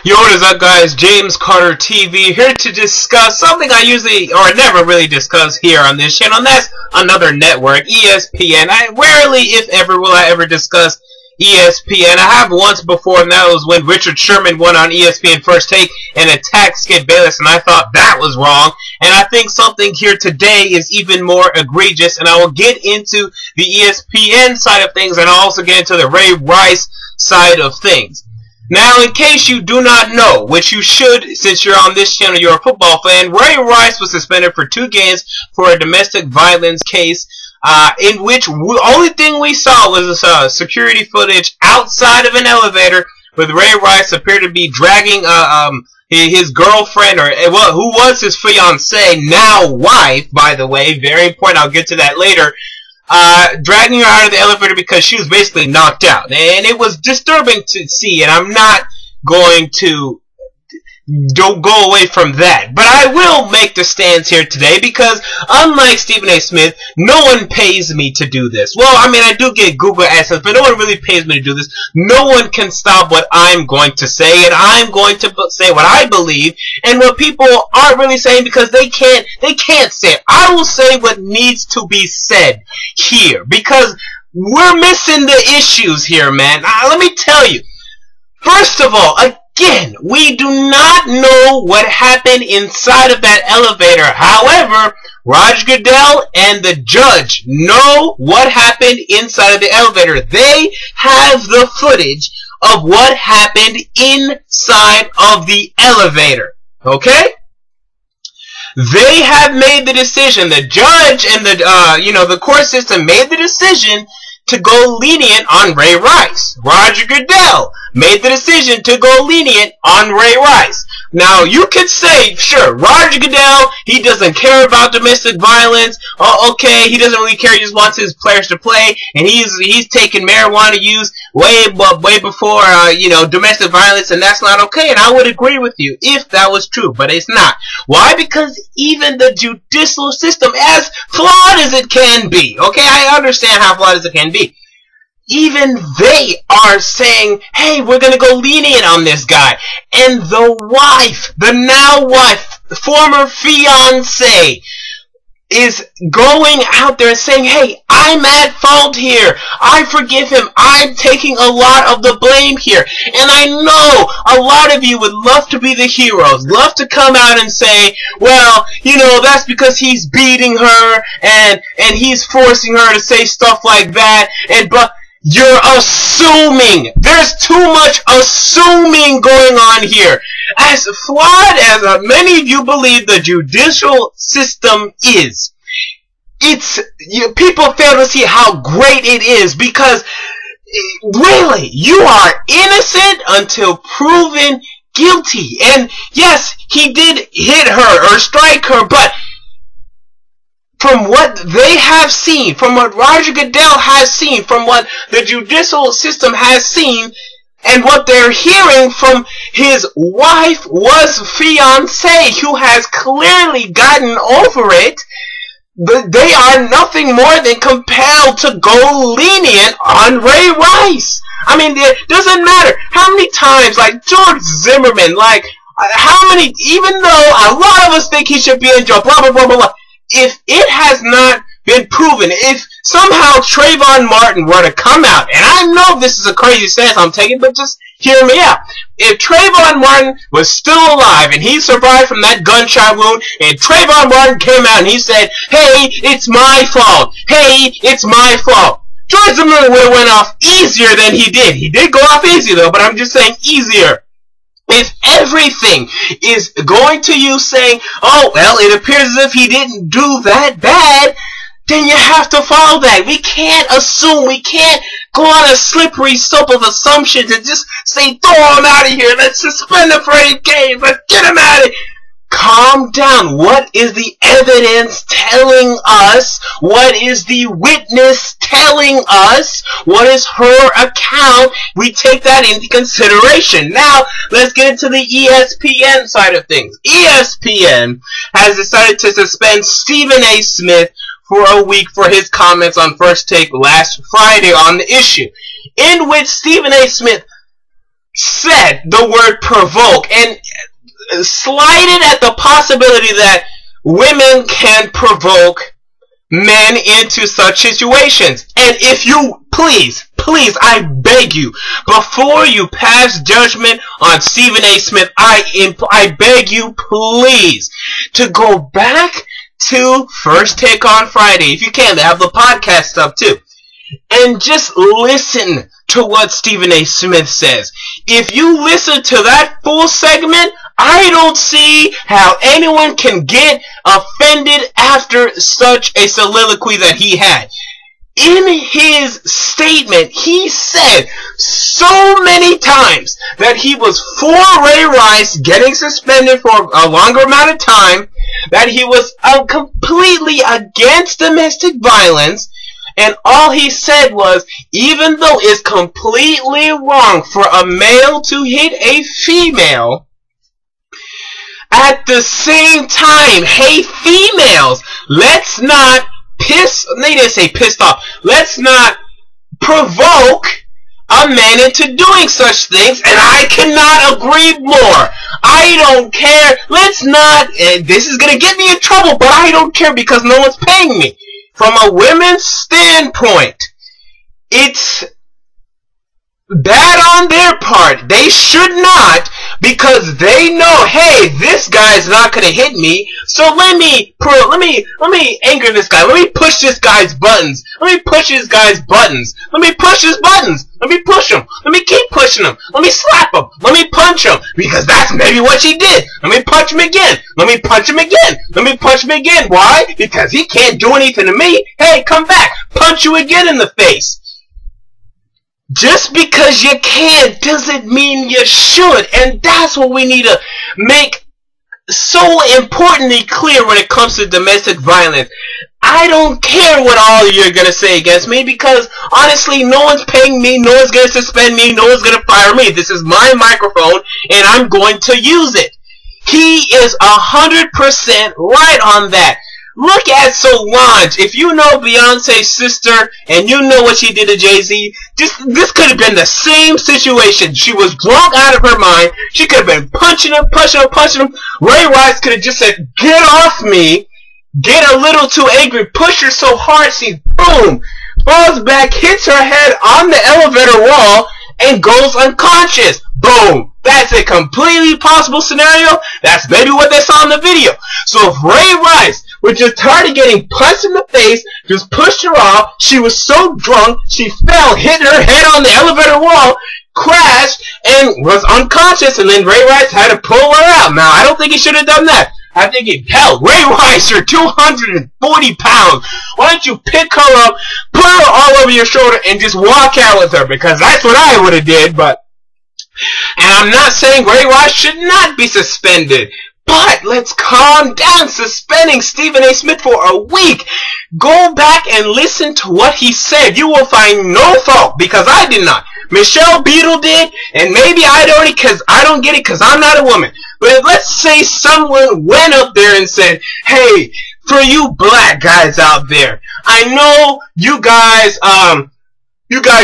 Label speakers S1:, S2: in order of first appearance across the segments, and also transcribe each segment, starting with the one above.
S1: Yo, what is up, guys? James Carter TV here to discuss something I usually or never really discuss here on this channel, and that's another network, ESPN. I rarely, if ever, will I ever discuss ESPN. I have once before, and that was when Richard Sherman went on ESPN First Take and attacked Skip Bayless, and I thought that was wrong. And I think something here today is even more egregious, and I will get into the ESPN side of things, and I'll also get into the Ray Rice side of things. Now, in case you do not know, which you should since you're on this channel, you're a football fan, Ray Rice was suspended for 2 games for a domestic violence case in which only thing we saw was security footage outside of an elevator with Ray Rice appeared to be dragging his girlfriend, or who was his fiancée, now wife, by the way, very important, I'll get to that later, dragging her out of the elevator because she was basically knocked out. And it was disturbing to see, and I'm not going to don't go away from that. But I will make the stands here today because, unlike Stephen A. Smith, no one pays me to do this. Well, I mean, I do get Google AdSense, but no one really pays me to do this. No one can stop what I'm going to say, and I'm going to say what I believe and what people aren't really saying because they can't say it. I will say what needs to be said here because we're missing the issues here, man. Let me tell you. First of all, again, we do not know what happened inside of that elevator. However, Raj Goodell and the judge know what happened inside of the elevator. They have the footage of what happened inside of the elevator. Okay? They have made the decision. The judge and the court system made the decision to go lenient on Ray Rice. Roger Goodell made the decision to go lenient on Ray Rice. Now, you could say, sure, Roger Goodell, he doesn't care about domestic violence. Oh, okay, he doesn't really care. He just wants his players to play, and he's taking marijuana use way before domestic violence, and that's not okay. And I would agree with you if that was true, but it's not. Why? Because even the judicial system, as flawed as it can be, okay, I understand how flawed as it can be, even they are saying, hey, we're going to go lenient on this guy. And the wife, the now wife, the former fiancé, is going out there and saying, hey, I'm at fault here. I forgive him. I'm taking a lot of the blame here. And I know a lot of you would love to be the heroes, love to come out and say, well, that's because he's beating her and he's forcing her to say stuff like that. But you're assuming. There's too much assuming going on here. As flawed as many of you believe the judicial system is, people fail to see how great it is because, really, you are innocent until proven guilty. And yes, he did hit her or strike her, but from what they have seen, from what Roger Goodell has seen, from what the judicial system has seen, and what they're hearing from his wife was fiancé, who has clearly gotten over it, they are nothing more than compelled to go lenient on Ray Rice. I mean, it doesn't matter how many times, like George Zimmerman, how many, even though a lot of us think he should be in jail, blah, blah, blah, blah, blah. If it has not been proven, if somehow Trayvon Martin were to come out, and I know this is a crazy stance I'm taking, but just hear me out. If Trayvon Martin was still alive and he survived from that gunshot wound, and Trayvon Martin came out and he said, hey, it's my fault. Hey, it's my fault. George Zimmerman would have went off easier than he did. He did go off easy though, but I'm just saying easier. If everything is going to you saying, oh, well, it appears as if he didn't do that bad, then you have to follow that. We can't assume. We can't go on a slippery slope of assumptions and just say, throw him out of here. Let's suspend him for 8 games. Let's get him out of here. Calm down. What is the evidence telling us? What is the witness telling us? What is her account? We take that into consideration. Now, let's get into the ESPN side of things. ESPN has decided to suspend Stephen A. Smith for a week for his comments on First Take last Friday on the issue, in which Stephen A. Smith said said the word provoke and slighted at the possibility that women can provoke men into such situations. And if you, please, I beg you, before you pass judgment on Stephen A. Smith, I beg you, please, to go back to First Take on Friday. If you can, they have the podcast up too. And just listen to what Stephen A. Smith says. If you listen to that full segment, I don't see how anyone can get offended after such a soliloquy that he had. In his statement, he said so many times that he was for Ray Rice getting suspended for a longer amount of time, that he was completely against domestic violence, and all he said was, even though it's completely wrong for a male to hit a female, at the same time, hey females, let's not they didn't say pissed off, let's not provoke a man into doing such things, and I cannot agree more. I don't care, let's not, and this is gonna get me in trouble, but I don't care because no one's paying me. From a women's standpoint, it's bad on their part. They should not, because they know, hey, this guy's not gonna hit me, so let me anger this guy. Let me push this guy's buttons. Let me push this guy's buttons. Let me push his buttons. Let me push him. Let me keep pushing him. Let me slap him. Let me punch him, because that's maybe what she did. Let me punch him again. Let me punch him again. Let me punch him again. Why? Because he can't do anything to me. Hey, come back. Punch you again in the face. Just because you can doesn't mean you should, and that's what we need to make so importantly clear when it comes to domestic violence. I don't care what all of you are going to say against me, because honestly, no one's paying me, no one's going to suspend me, no one's going to fire me. This is my microphone, and I'm going to use it. He is 100% right on that. Look at Solange. If you know Beyonce's sister and you know what she did to Jay-Z, this could have been the same situation. She was drunk out of her mind. She could have been punching him. Ray Rice could have just said, get off me. Get a little too angry. Push her so hard she, boom, falls back, hits her head on the elevator wall, and goes unconscious. Boom. That's a completely possible scenario. That's maybe what they saw in the video. So if Ray Rice was just tired of getting punched in the face, just pushed her off, she was so drunk, she fell, hit her head on the elevator wall, crashed, and was unconscious, and then Ray Rice had to pull her out. Now, I don't think he should have done that. I think hell, Ray Rice, you're 240 pounds. Why don't you pick her up, put her all over your shoulder, and just walk out with her? Because that's what I would have did, but... And I'm not saying Ray Rice should not be suspended, but let's calm down. Suspending Stephen A. Smith for a week. Go back and listen to what he said. You will find no fault, because I did not. Michelle Beadle did, and maybe I don't get it because I'm not a woman. But let's say someone went up there and said, hey, for you black guys out there, I know you guys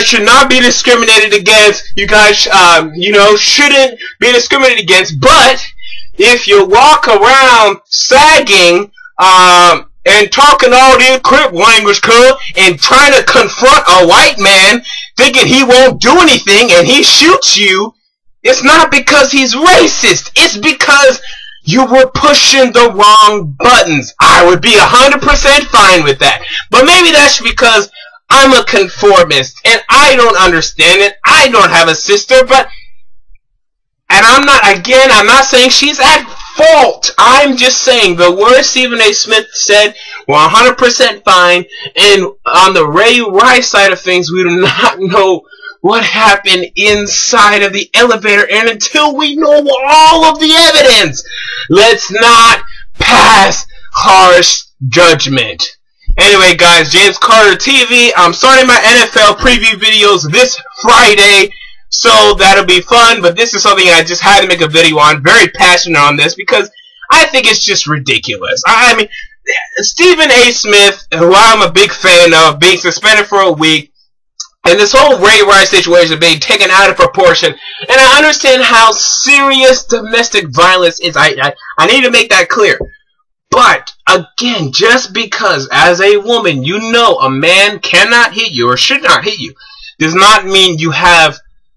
S1: should not be discriminated against. You guys, shouldn't be discriminated against. But if you walk around sagging, and talking all this crip language code and trying to confront a white man, thinking he won't do anything, and he shoots you, it's not because he's racist. It's because you were pushing the wrong buttons. I would be 100% fine with that. But maybe that's because I'm a conformist, and I don't understand it. I don't have a sister, and I'm not saying she's at fault. I'm just saying the words Stephen A. Smith said were 100% fine, and on the Ray Rice side of things, we do not know what happened inside of the elevator, and until we know all of the evidence, let's not pass harsh judgment. Anyway, guys, James Carter TV. I'm starting my NFL preview videos this Friday, so that'll be fun. But this is something I just had to make a video on. Very passionate on this because I think it's just ridiculous. I mean, Stephen A. Smith, who I'm a big fan of, being suspended for a week, And this whole Ray Rice situation being taken out of proportion. And I understand how serious domestic violence is. I need to make that clear. But, again, just because as a woman you know a man cannot hit you or should not hit you, does not mean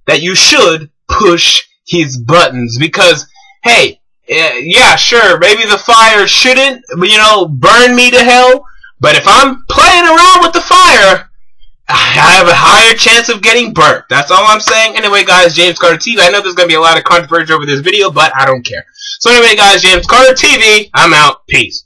S1: that you should push his buttons. Because, hey, yeah, sure, maybe the fire shouldn't, burn me to hell. But if I'm playing around with the fire, I have a higher chance of getting burnt. That's all I'm saying. Anyway, guys, James Carter TV. I know there's going to be a lot of controversy over this video, but I don't care. So anyway, guys, James Carter TV. I'm out. Peace.